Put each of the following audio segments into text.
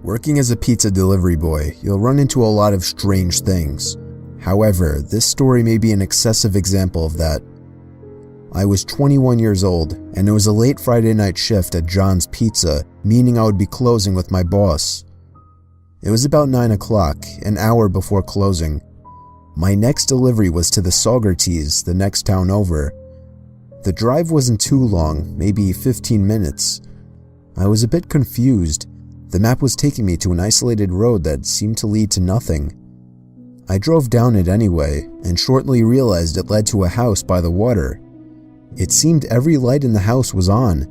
Working as a pizza delivery boy, you'll run into a lot of strange things. However, this story may be an excessive example of that. I was 21 years old, and it was a late Friday night shift at John's Pizza, meaning I would be closing with my boss. It was about 9 o'clock, an hour before closing. My next delivery was to the Saugerties, the next town over. The drive wasn't too long, maybe 15 minutes. I was a bit confused. The map was taking me to an isolated road that seemed to lead to nothing. I drove down it anyway, and shortly realized it led to a house by the water. It seemed every light in the house was on.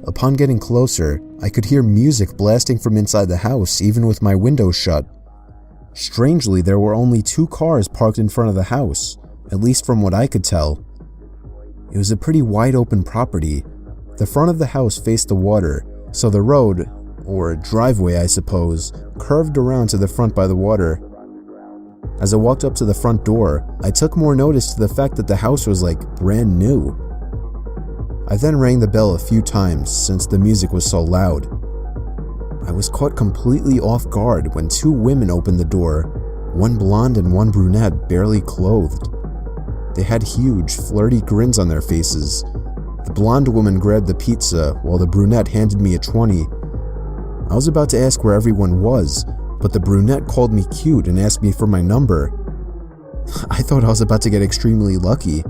Upon getting closer, I could hear music blasting from inside the house, even with my windows shut. Strangely, there were only 2 cars parked in front of the house, at least from what I could tell. It was a pretty wide open property. The front of the house faced the water, so the road, or driveway I suppose, curved around to the front by the water. As I walked up to the front door, I took more notice to the fact that the house was like brand new. I then rang the bell a few times since the music was so loud. I was caught completely off guard when 2 women opened the door, one blonde and one brunette, barely clothed. They had huge, flirty grins on their faces. The blonde woman grabbed the pizza while the brunette handed me a 20. I was about to ask where everyone was, but the brunette called me cute and asked me for my number. I thought I was about to get extremely lucky.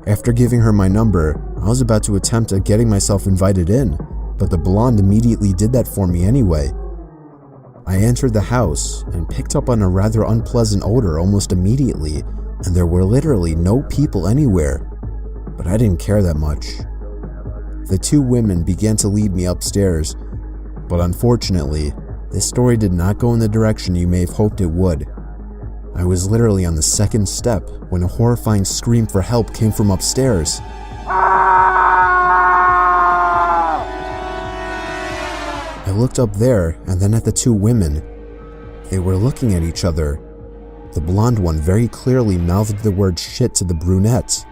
After giving her my number, I was about to attempt at getting myself invited in, but the blonde immediately did that for me anyway. I entered the house and picked up on a rather unpleasant odor almost immediately, and there were literally no people anywhere, but I didn't care that much. The 2 women began to lead me upstairs, but unfortunately, this story did not go in the direction you may have hoped it would. I was literally on the 2nd step when a horrifying scream for help came from upstairs. I looked up there and then at the 2 women. They were looking at each other. The blonde one very clearly mouthed the word shit to the brunette.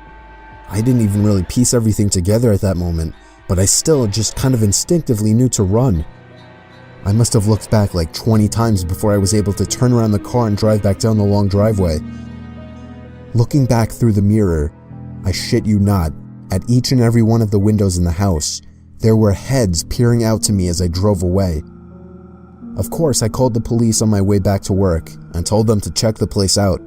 I didn't even really piece everything together at that moment, but I still just kind of instinctively knew to run. I must have looked back like 20 times before I was able to turn around the car and drive back down the long driveway. Looking back through the mirror, I shit you not, at each and every one of the windows in the house, there were heads peering out to me as I drove away. Of course, I called the police on my way back to work and told them to check the place out.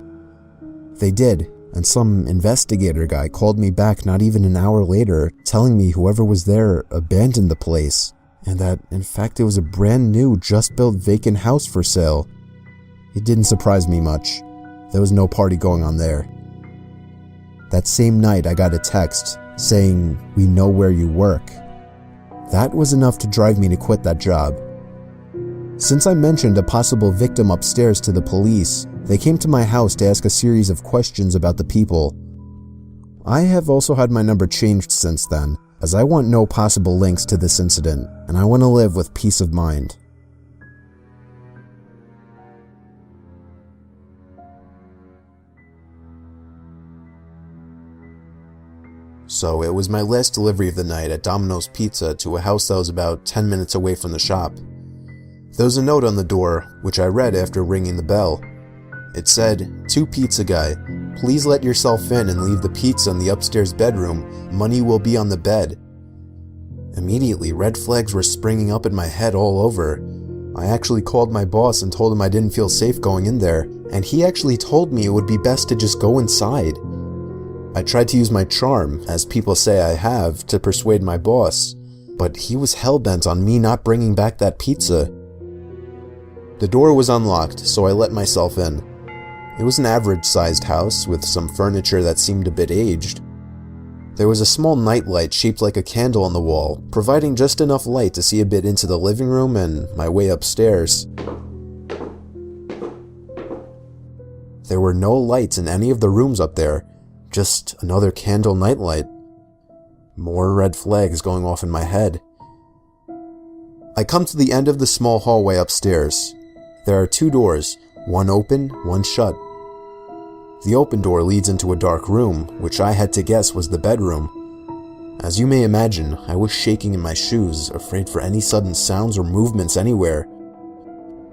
They did, and some investigator guy called me back not even an hour later, telling me whoever was there abandoned the place, and that, in fact, it was a brand new, just-built vacant house for sale. It didn't surprise me much. There was no party going on there. That same night, I got a text saying, "We know where you work." That was enough to drive me to quit that job. Since I mentioned a possible victim upstairs to the police, they came to my house to ask a series of questions about the people. I have also had my number changed since then, as I want no possible links to this incident, and I want to live with peace of mind. So it was my last delivery of the night at Domino's Pizza to a house that was about 10 minutes away from the shop. There was a note on the door, which I read after ringing the bell. It said, "To Pizza Guy, please let yourself in and leave the pizza in the upstairs bedroom. Money will be on the bed." Immediately, red flags were springing up in my head all over. I actually called my boss and told him I didn't feel safe going in there, and he actually told me it would be best to just go inside. I tried to use my charm, as people say I have, to persuade my boss, but he was hell-bent on me not bringing back that pizza. The door was unlocked, so I let myself in. It was an average-sized house with some furniture that seemed a bit aged. There was a small nightlight shaped like a candle on the wall, providing just enough light to see a bit into the living room and my way upstairs. There were no lights in any of the rooms up there, just another candle nightlight. More red flags going off in my head. I come to the end of the small hallway upstairs. There are 2 doors, one open, one shut. The open door leads into a dark room, which I had to guess was the bedroom. As you may imagine, I was shaking in my shoes, afraid for any sudden sounds or movements anywhere.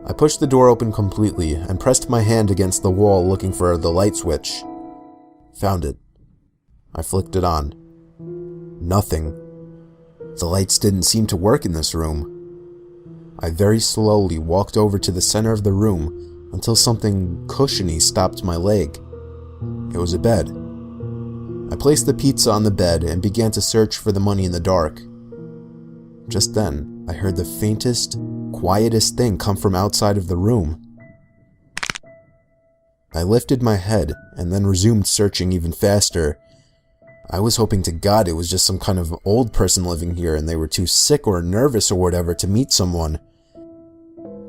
I pushed the door open completely and pressed my hand against the wall looking for the light switch. Found it. I flicked it on. Nothing. The lights didn't seem to work in this room. I very slowly walked over to the center of the room until something cushiony stopped my leg. It was a bed. I placed the pizza on the bed and began to search for the money in the dark. Just then, I heard the faintest, quietest thing come from outside of the room. I lifted my head and then resumed searching even faster. I was hoping to God it was just some kind of old person living here and they were too sick or nervous or whatever to meet someone.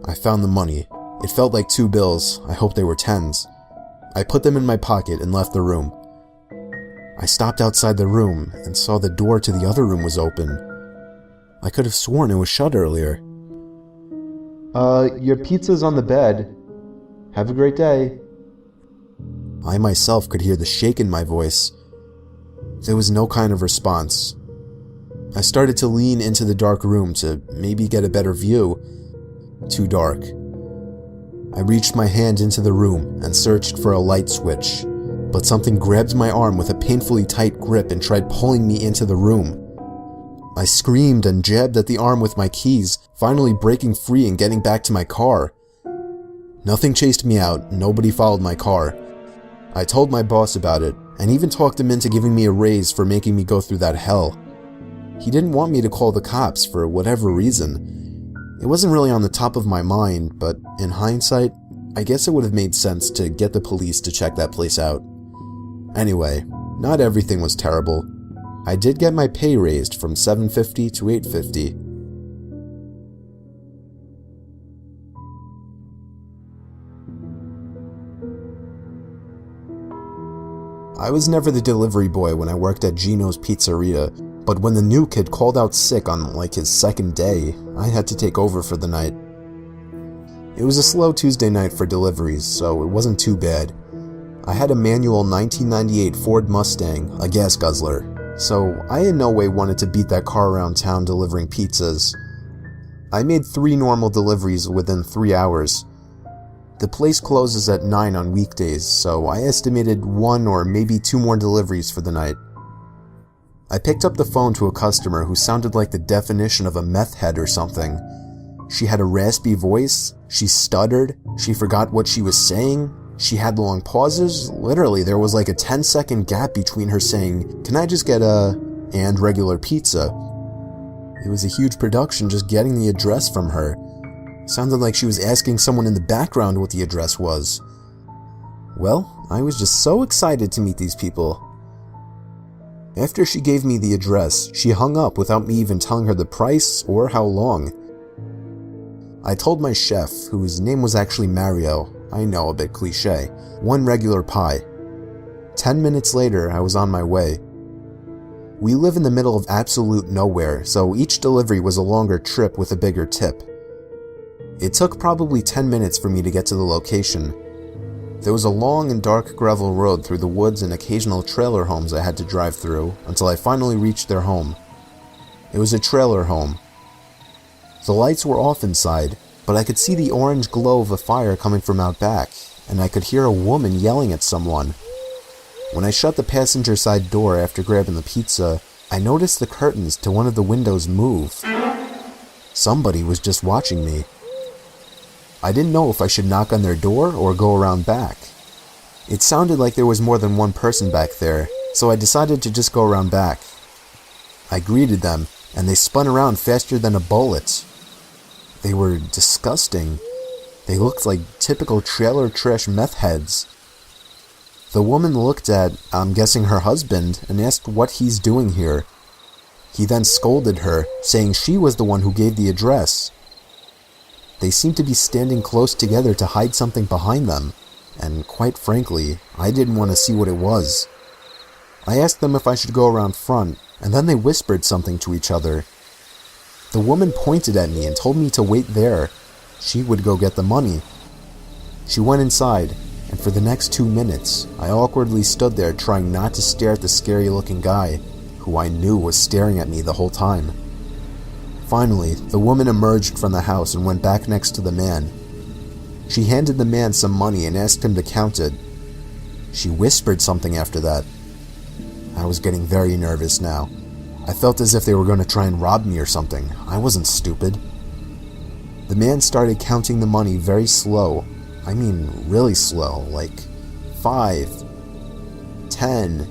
I found the money. It felt like 2 bills. I hoped they were 10s. I put them in my pocket and left the room. I stopped outside the room and saw the door to the other room was open. I could have sworn it was shut earlier. Your pizza's on the bed. Have a great day. I myself could hear the shake in my voice. There was no kind of response. I started to lean into the dark room to maybe get a better view. Too dark. I reached my hand into the room and searched for a light switch, but something grabbed my arm with a painfully tight grip and tried pulling me into the room. I screamed and jabbed at the arm with my keys, finally breaking free and getting back to my car. Nothing chased me out, nobody followed my car. I told my boss about it, and even talked him into giving me a raise for making me go through that hell. He didn't want me to call the cops for whatever reason. It wasn't really on the top of my mind, but in hindsight, I guess it would have made sense to get the police to check that place out. Anyway, not everything was terrible. I did get my pay raised from $7.50 to $8.50. I was never the delivery boy when I worked at Gino's Pizzeria, but when the new kid called out sick on like his second day, I had to take over for the night. It was a slow Tuesday night for deliveries, so it wasn't too bad. I had a manual 1998 Ford Mustang, a gas guzzler, so I in no way wanted to beat that car around town delivering pizzas. I made 3 normal deliveries within 3 hours. The place closes at 9 on weekdays, so I estimated 1 or maybe 2 more deliveries for the night. I picked up the phone to a customer who sounded like the definition of a meth head or something. She had a raspy voice, she stuttered, she forgot what she was saying, she had long pauses. Literally, there was like a 10-second gap between her saying, "Can I just get a..." and regular pizza. It was a huge production just getting the address from her. Sounded like she was asking someone in the background what the address was. Well, I was just so excited to meet these people. After she gave me the address, she hung up without me even telling her the price or how long. I told my chef, whose name was actually Mario, I know, a bit cliche, 1 regular pie. 10 minutes later, I was on my way. We live in the middle of absolute nowhere, so each delivery was a longer trip with a bigger tip. It took probably 10 minutes for me to get to the location. There was a long and dark gravel road through the woods and occasional trailer homes I had to drive through until I finally reached their home. It was a trailer home. The lights were off inside, but I could see the orange glow of a fire coming from out back, and I could hear a woman yelling at someone. When I shut the passenger side door after grabbing the pizza, I noticed the curtains to one of the windows move. Somebody was just watching me. I didn't know if I should knock on their door or go around back. It sounded like there was more than one person back there, so I decided to just go around back. I greeted them, and they spun around faster than a bullet. They were disgusting. They looked like typical trailer trash meth heads. The woman looked at, I'm guessing her husband, and asked what he's doing here. He then scolded her, saying she was the one who gave the address. They seemed to be standing close together to hide something behind them, and quite frankly, I didn't want to see what it was. I asked them if I should go around front, and then they whispered something to each other. The woman pointed at me and told me to wait there. She would go get the money. She went inside, and for the next 2 minutes, I awkwardly stood there trying not to stare at the scary-looking guy, who I knew was staring at me the whole time. Finally, the woman emerged from the house and went back next to the man. She handed the man some money and asked him to count it. She whispered something after that. I was getting very nervous now. I felt as if they were going to try and rob me or something. I wasn't stupid. The man started counting the money very slow. I mean, really slow, like 5, 10.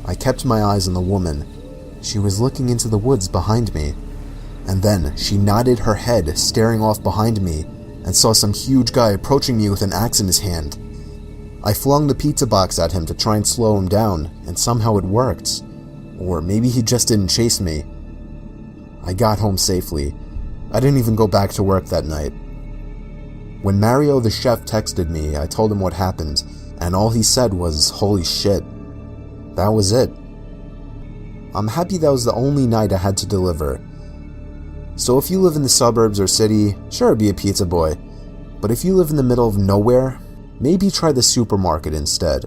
I kept my eyes on the woman. She was looking into the woods behind me. And then she nodded her head, staring off behind me, and saw some huge guy approaching me with an axe in his hand. I flung the pizza box at him to try and slow him down, and somehow it worked. Or maybe he just didn't chase me. I got home safely. I didn't even go back to work that night. When Mario the chef texted me, I told him what happened, and all he said was, "Holy shit." That was it. I'm happy that was the only night I had to deliver. So if you live in the suburbs or city, sure, be a pizza boy. But if you live in the middle of nowhere, maybe try the supermarket instead.